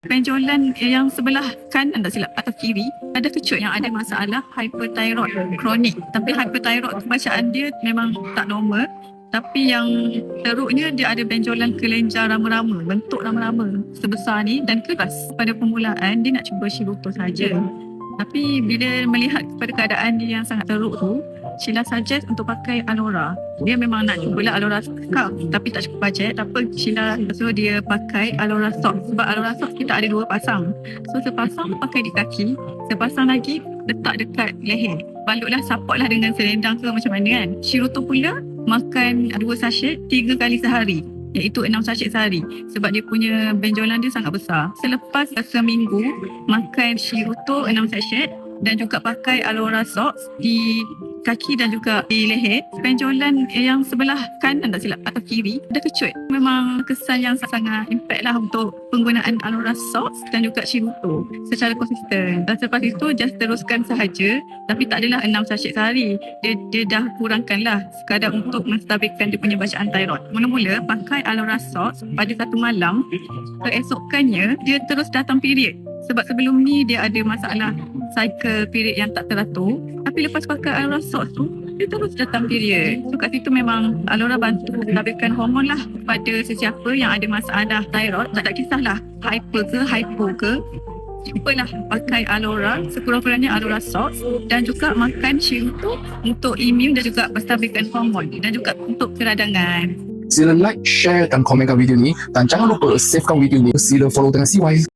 Benjolan yang sebelah kanan tak silap atau kiri ada kecut yang ada masalah hyperthyroid kronik. Tapi hyperthyroid bacaan dia memang tak normal. Tapi yang teruknya dia ada benjolan kelenjar rama-rama, bentuk rama-rama sebesar ni dan keras. Pada permulaan dia nak cuba Shiruto saja. Tapi bila melihat kepada keadaan dia yang sangat teruk tu, Sheila suggest untuk pakai Alora. Dia memang nak cubalah Alora Scalp tapi tak cukup bajet. Tak apa, Sheila suruh dia pakai Alora Socks. Sebab Alora Socks kita ada 2 pasang. So sepasang pakai di kaki, sepasang lagi letak dekat leher. Balutlah, supportlah dengan selendang ke macam mana kan. Shiruto pula makan 2 sachet 3 kali sehari, iaitu 6 sachet sehari sebab dia punya benjolan dia sangat besar. Selepas seminggu makan Shiruto 6 sachet dan juga pakai Alora Socks di kaki dan juga di leher, benjolan yang sebelah kanan tak silap atau kiri ada kecut. Memang kesan yang sangat impact lah untuk penggunaan Alora Socks dan juga Shiruto secara konsisten. Dan selepas itu just teruskan sahaja, tapi tak adalah 6 sachet sehari. Dia dah kurangkan lah sekadar untuk menstabilkan dia punya bacaan thyroid. Mula-mula pakai Alora Socks pada satu malam, keesokannya dia terus datang period. Sebab sebelum ni dia ada masalah cycle period yang tak teratur. Tapi lepas pakai Alora Socks tu, dia terus datang period. So kat situ memang Alora bantu stabilkan hormon lah pada sesiapa yang ada masalah thyroid. Tak kisahlah hyper ke hypo ke, cubalah pakai Alora, sekurang-kurangnya Alora Socks dan juga makan Shiruto untuk imun dan juga menstabilkan hormon dan juga untuk keradangan. Sila like, share dan komenkan video ni dan jangan lupa savekan video ni. Sila follow dengan CY.